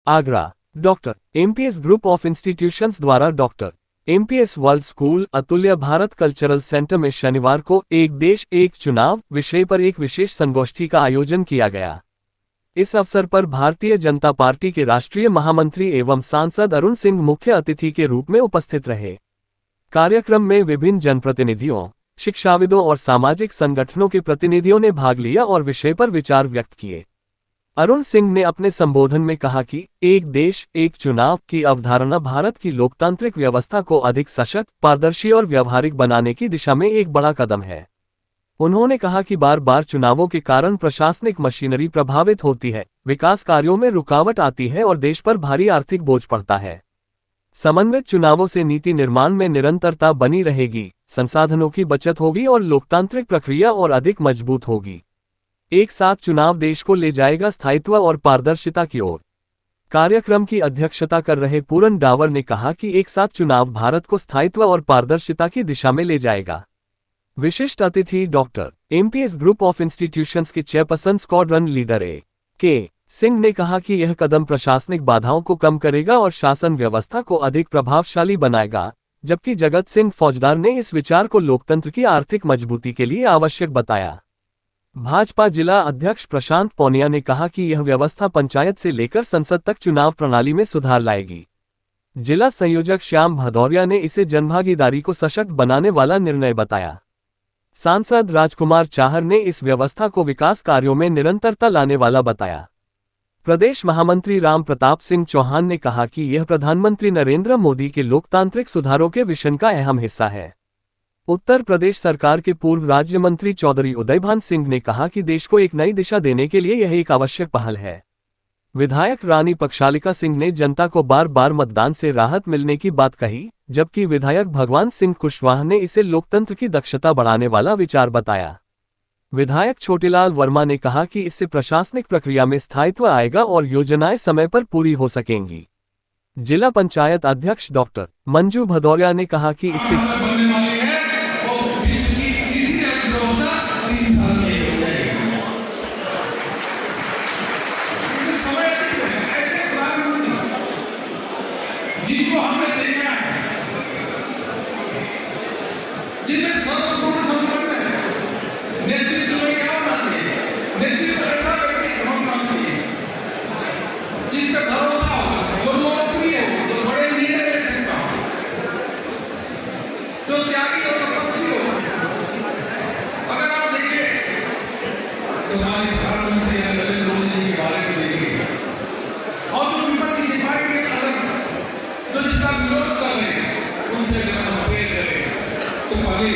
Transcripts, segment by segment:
Agra. Doctor MPS group of institutions द्वारा doctor MPS world school अतुल्य Bharat cultural centre में शनिवार को एक देश एक चुनाव विषय पर एक विशेष संगोष्ठी का आयोजन किया गया। इस अवसर पर भारतीय जनता पार्टी के राष्ट्रीय महामंत्री एवं सांसद अरुण सिंह मुख्य अतिथि के रूप में उपस्थित रहे। कार्यक्रम में विभिन्न जनप्रतिनिधियों, शिक्षाविदों और सामाजिक संगठनों के प्रतिनिधियों ने भाग लिया और विषय पर विचार व्यक्त किए। अरुण सिंह ने अपने संबोधन में कहा कि एक देश एक चुनाव की अवधारणा भारत की लोकतांत्रिक व्यवस्था को अधिक सशक्त, पारदर्शी और व्यावहारिक बनाने की दिशा में एक बड़ा कदम है। उन्होंने कहा कि बार बार चुनावों के कारण प्रशासनिक मशीनरी प्रभावित होती है, विकास कार्यों में रुकावट आती है और देश पर भारी आर्थिक बोझ पड़ता है। समन्वित चुनावों से नीति निर्माण में निरंतरता बनी रहेगी, संसाधनों की बचत होगी और लोकतांत्रिक प्रक्रिया और अधिक मजबूत होगी। एक साथ चुनाव देश को ले जाएगा स्थायित्व और पारदर्शिता की ओर। कार्यक्रम की अध्यक्षता कर रहे पूरन डावर ने कहा कि एक साथ चुनाव भारत को स्थायित्व और पारदर्शिता की दिशा में ले जाएगा। विशिष्ट अतिथि doctor MPS group of institutions के चेयरपर्सन स्क्वाड्रन लीडर के सिंह ने कहा कि यह कदम प्रशासनिक बाधाओं को कम करेगा और शासन व्यवस्था को अधिक प्रभावशाली बनाएगा, जबकि जगत सिंह फौजदार ने इस विचार को लोकतंत्र की आर्थिक मजबूती के लिए आवश्यक बताया। भाजपा जिला अध्यक्ष प्रशांत पौनिया ने कहा कि यह व्यवस्था पंचायत से लेकर संसद तक चुनाव प्रणाली में सुधार लाएगी। जिला संयोजक श्याम भदौरिया ने इसे जनभागीदारी को सशक्त बनाने वाला निर्णय बताया। सांसद राजकुमार चाहर ने इस व्यवस्था को विकास कार्यों में निरंतरता लाने वाला बताया। प्रदेश महामंत्री राम प्रताप सिंह चौहान ने कहा कि यह प्रधानमंत्री नरेंद्र मोदी के लोकतांत्रिक सुधारों के विजन का अहम हिस्सा है। उत्तर प्रदेश सरकार के पूर्व राज्य मंत्री चौधरी उदयभान सिंह ने कहा कि देश को एक नई दिशा देने के लिए यह एक आवश्यक पहल है। विधायक रानी पक्षालिका सिंह ने जनता को बार बार मतदान से राहत मिलने की बात कही, जबकि विधायक भगवान सिंह कुशवाहा ने इसे लोकतंत्र की दक्षता बढ़ाने वाला विचार बताया। विधायक छोटेलाल वर्मा ने कहा कि इससे प्रशासनिक प्रक्रिया में स्थायित्व आएगा और योजनाएं समय पर पूरी हो सकेंगी। जिला पंचायत अध्यक्ष डॉक्टर मंजू भदौरिया ने कहा कि इससे जिनको हमने देखा है, जिनमें सर्वपूर्ण संपन्न है, नेतृत्व में क्या होना चाहिए, नेतृत्व ऐसा व्यक्ति होना चाहिए जिस पे भरोसा हो, जो लोकप्रिय हो, जो बड़े निर्णय ले सकता हो, जो त्यागी और तपस्वी हो। अगर आप देखिए तो हमारे प्रधानमंत्री नरेंद्र मोदी जी के बारे में देखिए और जो विपक्षी की पार्टी के जो इसका विरोध कर रहे हैं उनसे मतभेद करें तो पहले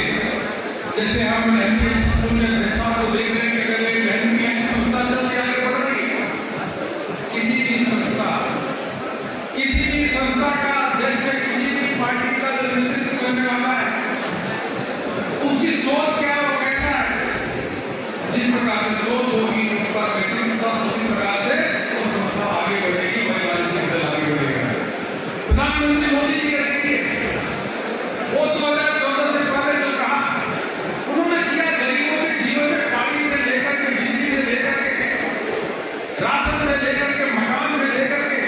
जैसे हम एमपीएस स्कूल में पैसा को देख रहे हैं कि अगर एमपीएस संस्था जल्दी आगे बढ़ रही है, किसी भी संस्था का देश में किसी भी पार्टी का जो नेतृत्व करने वाला है उसकी सोच क्या है, वो कैसा है, जिस प्रकार की सोच होगी उस पर व्यक्तित्व उसी प्रकार से वो संस्था आगे बढ़ेगी, आगे बढ़ेगा। प्रधानमंत्री मोदी जी ने देखिए वो 2014 से पहले जो कहा उन्होंने किया, गरीबों के जीवन में पानी से लेकर के, बिजली से लेकर के, राशन से लेकर के, मकान से लेकर के,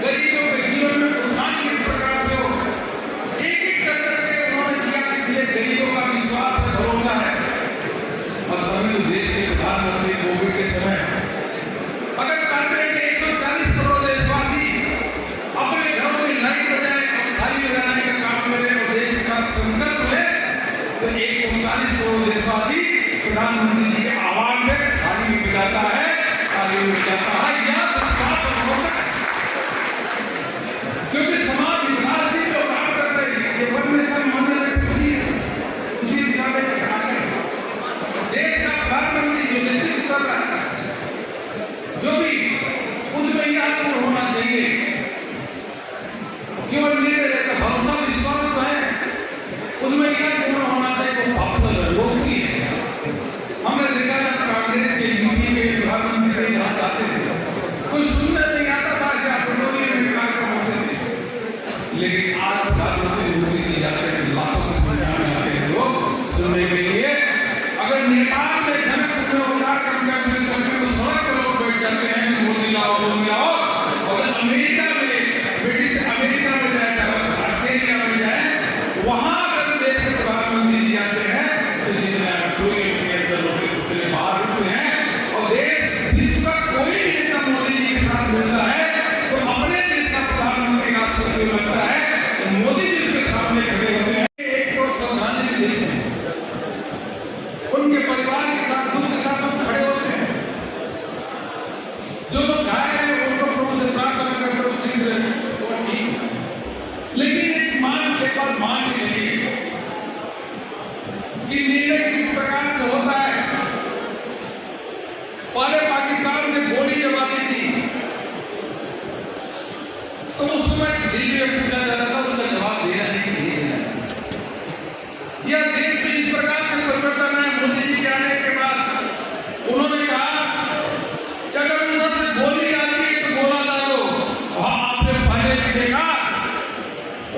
गरीबों के जीवन में उत्थान किस प्रकार से हो, एक एक करके उन्होंने किया। इसलिए गरीबों का विश्वास है, भरोसा है। और तभी तो देश के प्रधानमंत्री कोविड के समय अगर कहते हैं कि 140 करोड़ देशवासी अपने घरों की नई बजाय खाली लगाने का काम करें और देश का संकल्प है तो 140 करोड़ देशवासी प्रधानमंत्री जी के आह्वान में खाली मिल जाता है, खाली मिल जाता है। यह विश्वास होता है क्योंकि समाज विकास ही जो काम करते हैं ये वन नेशन उसी दिशा में आगे देश का प्रधानमंत्री जो नेतृत्व कर रहा है, जो भी उसमें यह होना चाहिए केवल निर्णय लेकर भरोसा विश्वास तो है, उसमें क्या गुण होना चाहिए, वो भावना लोग की है। हम पहले पाकिस्तान से गोली जब आती थी तो उस समय दिल्ली में पूछा जाता था, उसका जवाब देना है कि नहीं देना है। यह देश में इस प्रकार से परिवर्तन है मोदी जी के आने के बाद। उन्होंने कहा कि अगर उधर से गोली आती है तो गोला डालो। वहां आपने पहले भी देखा,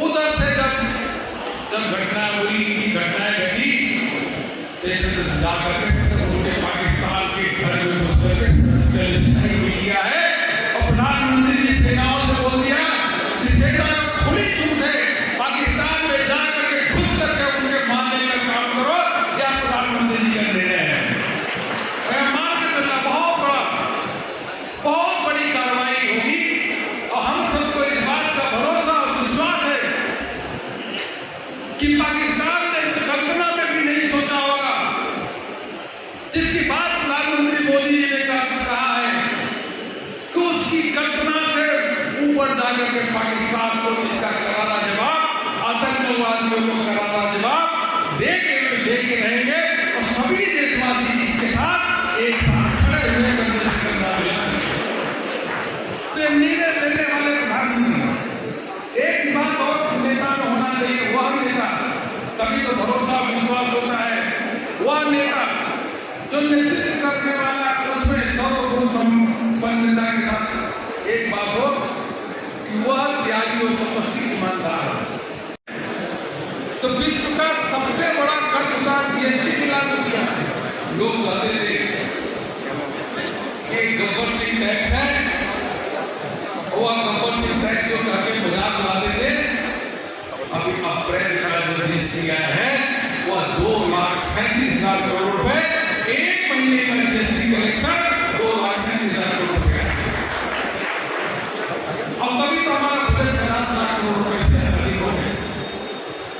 उधर से जब घटना हुई की घटनाएं घटी, जाकर उनके पाकिस्तान के घर में नहीं किया है और प्रधानमंत्री जी सेनाओं से बोल दिया कि सेना खुली छूट है, पाकिस्तान में जाकर के घुस करके उनके मारने का काम करो, या प्रधानमंत्री जी का निर्णय है। मैं मान के चलता बहुत बड़ी कार्रवाई होगी और हम सबको इस बात का भरोसा और विश्वास है कि पाकिस्तान ने कल्पना में भी नहीं सोचा होगा, जिसकी बात प्रधानमंत्री मोदी जी ने कहा है कि उसकी कल्पना से ऊपर जाकर के पाकिस्तान को इसका करारा जवाब, आतंकवादियों को करारा जवाब देके रहेंगे और सभी देशवासी इसके साथ एक साथ खड़े हुए निर्णय लेने वाले प्रधानमंत्री। एक बात और नेता में होना चाहिए, वह नेता तभी तो भरोसा विश्वास होता है, वह नेता जो नेतृत्व करने वाला उसमें सर्वगुण संपन्नता के साथ एक बात हो कि वह त्यागी और तपस्वी ईमानदार है। तो विश्व का सबसे बड़ा कर सुधार जीएसटी को लागू किया। लोग कहते थे कि गब्बर सिंह टैक्स है, वह गब्बर सिंह टैक्स जो करके मजाक उड़ाते थे, अभी अप्रैल का जो जीएसटी आया है वह 2,37,000 करोड़ रुपए, एक महीने का जीएसटी कलेक्शन 2,37,000 करोड़ रुपए। अब तभी तो हमारा बजट 50,000 करोड़ रुपए से अधिक हो गए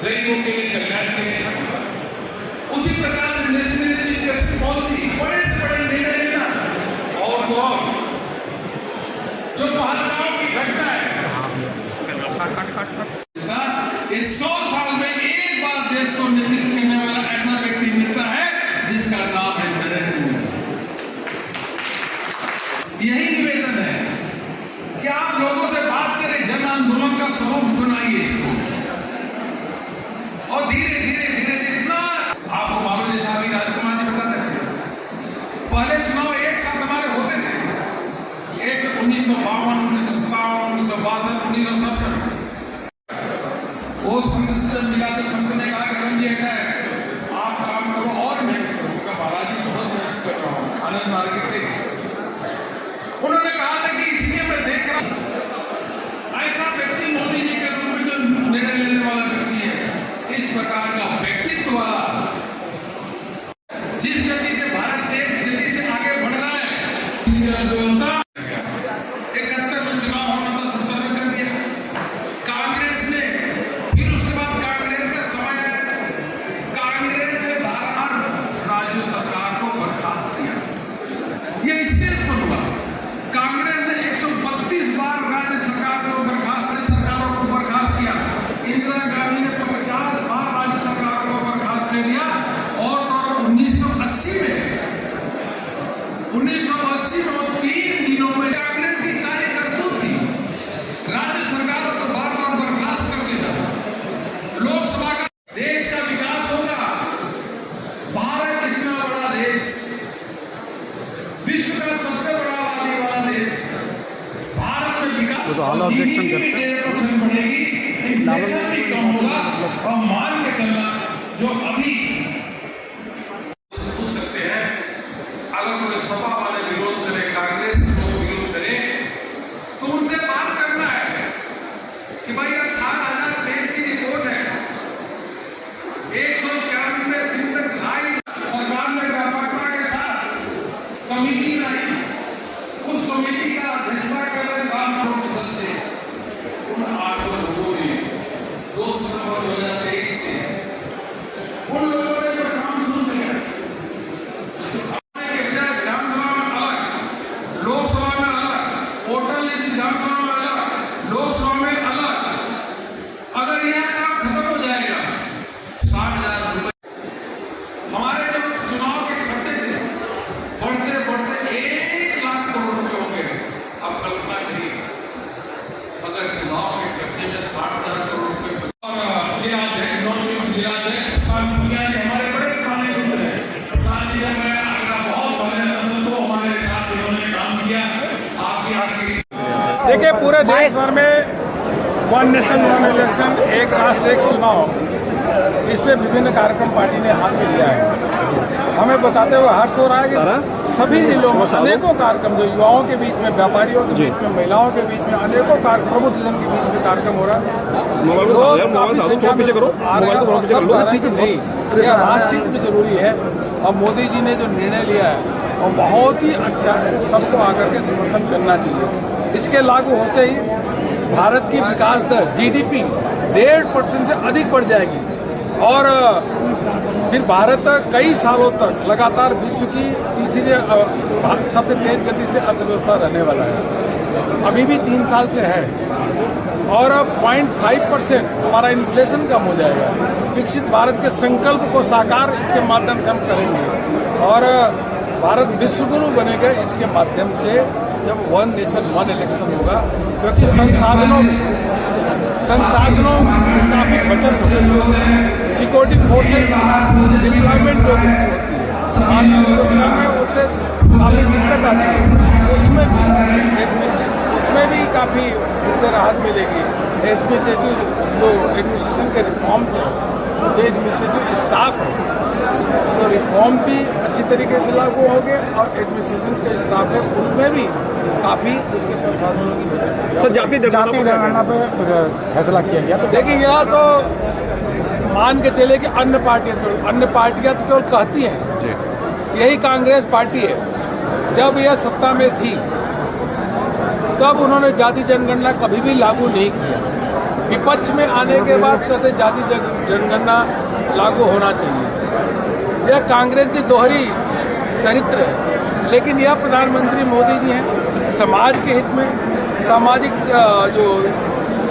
गरीबों के लिए, कल्याण के लिए। उसी प्रकार से नेशनल एजुकेशन पॉलिसी, बड़े से बड़े निर्णय लेना और तो और जो पहलगाम की घटना है, इस 100 साल में एक बार देश को नेतृत्व करने वाला ऐसा व्यक्ति मिलता है जिसका नाम है नरेंद्र मोदी। यही निवेदन है कि आप लोगों से बात करें, जन आंदोलन का स्वरूप बनाइए इसको और धीरे धीरे इतना आपको मालूम, जैसा अभी राजकुमार जी बता रहे थे, पहले चुनाव एक साथ हमारे होते थे, एक 1952, 1957, 1962, 1967। वो संत से मिला तो संत ने कहा कि रंजी ऐसा है, आप काम करो और मेहनत करो। उनका बालाजी बहुत मेहनत कर रहा हूँ, आनंद मार्केट थे। उन्होंने कहा था कि इसलिए मैं देख रहा हूँ ऐसा व्यक्ति मोदी जी के रूप में जो निर्णय लेने वाला व्यक्ति है, इस प्रकार का व्यक्तित्व वाला, जिस गति से भारत देश गति से आगे बढ़ रहा है, इसके होता 71 में चुनाव होना था, 70 में कर दिया कांग्रेस ने। फिर उसके बाद कांग्रेस का समय है, कांग्रेस ने राज्य सरकार को बर्खास्त किया। यह इसलिए उत्पन्न हुआ, कांग्रेस ने 132 बार राज्य सरकार को सरकारों को बर्खास्त किया। इंदिरा गांधी ने 50 बार राज्य सरकारों को बर्खास्त कर दिया। और 1980 में 3 दिनों में कांग्रेस की कार्यकर्ता थी, राज्य सरकारों को बार बार बर्खास्त कर देता। लोकसभा का देश का विकास होगा। भारत इतना बड़ा देश, विश्व का सबसे बड़ा आबादी वाला देश, भारत में विकास तो ऑल ऑब्जेक्शन करते हैं, बढ़ेगी, इन्फ्लेशन भी कम होगा और मान के चलना जो अभी पूछ सकते हैं, अगर कोई सपा वाले विरोध करे, कांग्रेस लोग विरोध करे, तो उनसे बात करना है कि भाई 18,000 पेज की रिपोर्ट है, 191 दिन तक लाई, सरकार ने व्यापकता के साथ कमेटी बनाई, उस कमेटी का अध्यक्षता कर रहे राम सदस्य, उन 8 लोगों ने 2 सितंबर 2023 से उन लोगों ने जो काम शुरू किया, विधानसभा में अलग, लोकसभा में अलग, वोटर लिस्ट विधानसभा में अलग, लोकसभा में अलग, अगर यह काम खत्म हो जाएगा 60,000 रुपए हमारे जो चुनाव के खर्चे थे बढ़ते बढ़ते देखिए, पूरे देश भर में वन नेशन वन इलेक्शन, एक राष्ट्र एक चुनाव, इसमें विभिन्न कार्यक्रम पार्टी ने हाथ में लिया है। हमें बताते हुए हर्ष हो रहा है कि सभी जिलों में अनेकों कार्यक्रम, जो युवाओं के बीच में, व्यापारियों के बीच में, महिलाओं के बीच में, अनेकों प्रबुद्धजन के बीच में कार्यक्रम हो रहा है। यह राष्ट्रीय भी जरूरी है और मोदी जी ने जो निर्णय लिया है और बहुत ही अच्छा है, सबको आकर के समर्थन करना चाहिए। इसके लागू होते ही भारत की विकास दर जीडीपी 1.5% से अधिक बढ़ जाएगी और फिर भारत कई सालों तक लगातार विश्व की तीसरी सबसे तेज गति से अर्थव्यवस्था रहने वाला है। अभी भी 3 साल से है और 0.5% हमारा इन्फ्लेशन कम हो जाएगा। विकसित भारत के संकल्प को साकार इसके माध्यम से हम करेंगे और भारत विश्वगुरु बनेगा इसके माध्यम से, जब वन नेशन वन इलेक्शन होगा, क्योंकि संसाधनों काफी बचत होगी। सिक्योरिटी फोर्सेज डिप्लॉयमेंट जो होती है आर्थिक सुरक्षा में, उससे काफी दिक्कत आती है, उसमें भी काफी उससे राहत मिलेगी। एडमिनिस्ट्रेशन के रिफॉर्म्स है, जो एडमिनिस्ट्रेटिव स्टाफ है, तो रिफॉर्म भी अच्छी तरीके से लागू होंगे और एडमिनिस्ट्रेशन के स्टाफ है उसमें भी काफी उसके संसाधनों की बचत होगी। जाति जनगणना पे फैसला किया गया, तो देखिए, यह तो मान के चले कि अन्य पार्टियां तो केवल कहती हैं। यही कांग्रेस पार्टी है, जब यह सत्ता में थी तब उन्होंने जाति जनगणना कभी भी लागू नहीं किया। विपक्ष में आने के बाद कहते जाति जनगणना लागू होना चाहिए। यह कांग्रेस की दोहरी चरित्र है, लेकिन यह प्रधानमंत्री मोदी जी हैं, समाज के हित में सामाजिक जो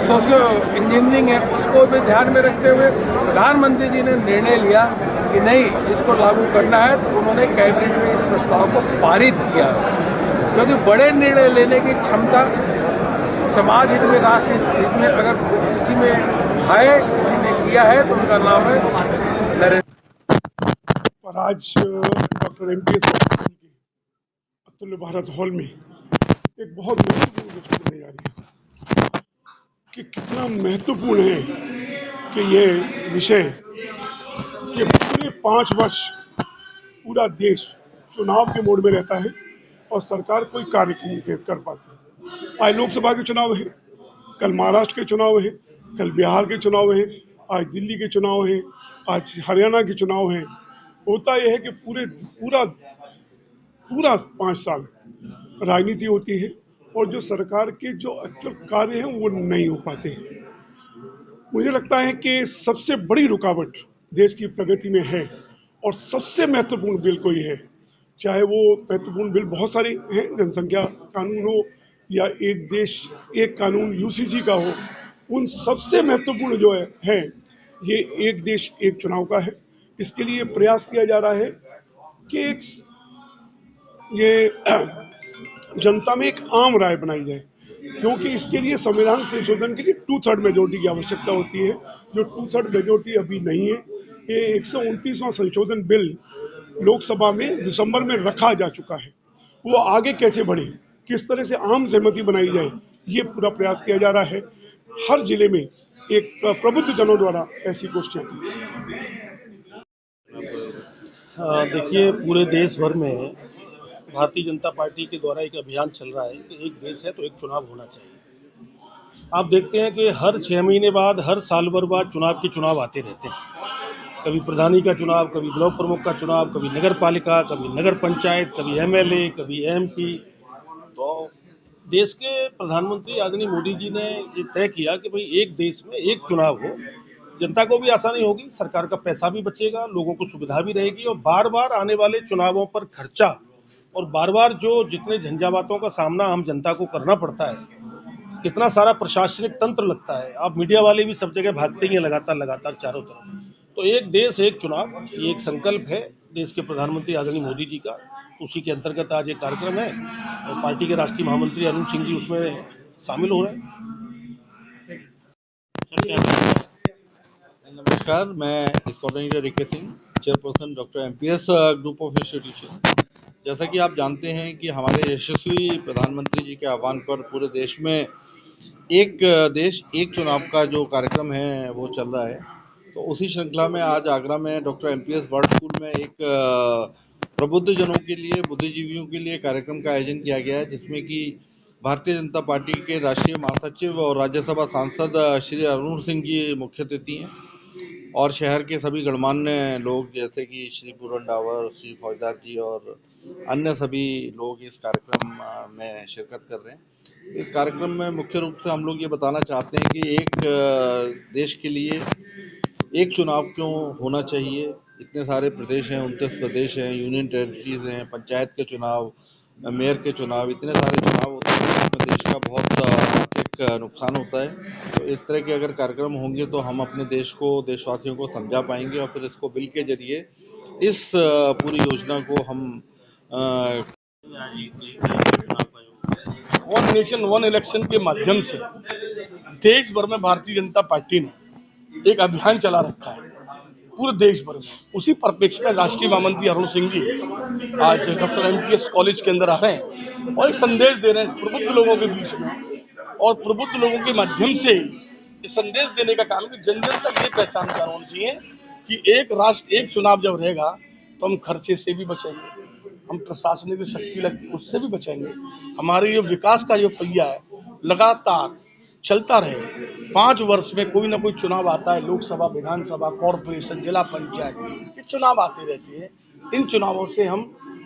सोशियो इंजीनियरिंग है उसको भी ध्यान में रखते हुए प्रधानमंत्री जी ने निर्णय लिया कि नहीं, इसको लागू करना है, तो उन्होंने कैबिनेट में इस प्रस्ताव को पारित किया। क्योंकि बड़े निर्णय लेने की क्षमता समाज हित में, राष्ट्र हित में अगर किसी में है, किसी ने किया है, तो उनका नाम है नरेंद्र। और आज डॉक्टर MPS के अतुल्य भारत हॉल में एक बहुत महत्वपूर्ण घोषणा होने जा रही है कि कितना महत्वपूर्ण है कि ये विषय कि पूरे 5 वर्ष पूरा देश चुनाव के मोड में रहता है और सरकार कोई कार्य नहीं कर पाती। आज लोकसभा के चुनाव है, कल महाराष्ट्र के चुनाव है, कल बिहार के चुनाव है, आज दिल्ली के चुनाव है, आज हरियाणा के चुनाव है। होता यह है कि पूरा 5 साल राजनीति होती है और जो सरकार के जो एक्चुअल कार्य हैं वो नहीं हो पाते हैं। मुझे लगता है कि सबसे बड़ी रुकावट देश की प्रगति में है और सबसे महत्वपूर्ण बिल कोई है, चाहे वो महत्वपूर्ण बिल बहुत सारे हैं, जनसंख्या कानून हो या एक देश एक कानून UCC का हो, उन सबसे महत्वपूर्ण जो है ये एक देश एक चुनाव का है। इसके लिए प्रयास किया जा रहा है कि ये जनता में एक आम राय बनाई जाए, क्योंकि इसके लिए संविधान संशोधन के लिए 2/3 मेजोरिटी की आवश्यकता होती है, जो 2/3 मेजोरिटी अभी नहीं है। ये 129वां संशोधन बिल लोकसभा में दिसंबर में रखा जा चुका है, वो आगे कैसे बढ़े, किस तरह से आम सहमति बनाई जाए, ये पूरा प्रयास किया जा रहा है। हर जिले में एक प्रबुद्ध जनों द्वारा ऐसी गोष्ठियाँ की। देखिए, पूरे देश भर में भारतीय जनता पार्टी के द्वारा एक अभियान चल रहा है कि एक देश है तो एक चुनाव होना चाहिए। आप देखते हैं कि हर 6 महीने बाद, हर साल भर बाद चुनाव आते रहते हैं। कभी प्रधानी का चुनाव, कभी ब्लॉक प्रमुख का चुनाव, कभी नगर पालिका, कभी नगर पंचायत, कभी MLA, कभी MP। तो देश के प्रधानमंत्री आदरणीय मोदी जी ने ये तय किया कि भाई एक देश में एक चुनाव हो, जनता को भी आसानी होगी, सरकार का पैसा भी बचेगा, लोगों को सुविधा भी रहेगी और बार बार आने वाले चुनावों पर खर्चा और बार बार जो जितने झंझावातों का सामना आम जनता को करना पड़ता है, कितना सारा प्रशासनिक तंत्र लगता है। आप मीडिया वाले भी सब जगह भागते ही हैं लगातार चारों तरफ। तो एक देश एक चुनाव, ये एक संकल्प है देश के प्रधानमंत्री आदरणीय मोदी जी का। उसी के अंतर्गत आज एक कार्यक्रम है और पार्टी के राष्ट्रीय महामंत्री अरुण सिंह जी उसमें शामिल हो रहे हैं। नमस्कार, मैं squadron leader AK Singh, chairperson doctor MPS group of institution. जैसा कि आप जानते हैं कि हमारे यशस्वी प्रधानमंत्री जी के आह्वान पर पूरे देश में एक देश एक चुनाव का जो कार्यक्रम है वो चल रहा है। तो उसी श्रृंखला में आज आगरा में डॉक्टर एमपीएस वर्ल्ड स्कूल में एक प्रबुद्ध जनों के लिए, बुद्धिजीवियों के लिए कार्यक्रम का आयोजन किया गया है, जिसमें कि भारतीय जनता पार्टी के राष्ट्रीय महासचिव और राज्यसभा सांसद श्री अरुण सिंह जी मुख्य अतिथि हैं और शहर के सभी गणमान्य लोग जैसे कि श्री पूरन डावर, श्री फौजदार जी और अन्य सभी लोग इस कार्यक्रम में शिरकत कर रहे हैं। इस कार्यक्रम में मुख्य रूप से हम लोग ये बताना चाहते हैं कि एक देश के लिए एक चुनाव क्यों होना चाहिए। इतने सारे प्रदेश हैं, 29 प्रदेश हैं, यूनियन टेरिटरीज हैं, पंचायत के चुनाव, मेयर के चुनाव, इतने सारे चुनाव होते हैं जिसमें देश का बहुत आर्थिक नुकसान होता है। तो इस तरह के अगर कार्यक्रम होंगे तो हम अपने देश को, देशवासियों को समझा पाएंगे और फिर इसको बिल के जरिए इस पूरी योजना को हम वन नेशन वन इलेक्शन के माध्यम से देश भर में भारतीय जनता पार्टी ने एक अभियान चला रखा है पूरे देश भर में। उसी परिप्रेक्ष्य में राष्ट्रीय महामंत्री अरुण सिंह जी आज डॉक्टर एमपीएस कॉलेज के अंदर आ रहे हैं और एक संदेश दे रहे हैं प्रबुद्ध लोगों के बीच में, और प्रबुद्ध लोगों के माध्यम से ये संदेश देने का काम कि जन जन तक ये पहचान कर होनी चाहिए कि एक राष्ट्र एक चुनाव जब रहेगा तो हम खर्चे से भी बचेंगे, हम प्रशासनिक जो शक्ति लगती है उससे भी बचेंगे। हमारे ये विकास का जो पहिया है लगातार चलता रहे। 5 वर्ष में कोई ना कोई चुनाव आता है, लोकसभा, विधानसभा, कॉरपोरेशन, जिला पंचायत, ये चुनाव आते रहते हैं। इन चुनावों से हम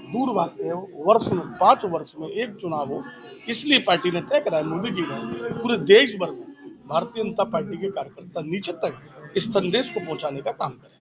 दूर भागते हैं। वर्ष में 5 वर्ष में एक चुनाव हो, इसलिए पार्टी ने तय करा है, मोदी जी ने पूरे देश भर में भारतीय जनता पार्टी के कार्यकर्ता नीचे तक इस संदेश को पहुंचाने का काम करें।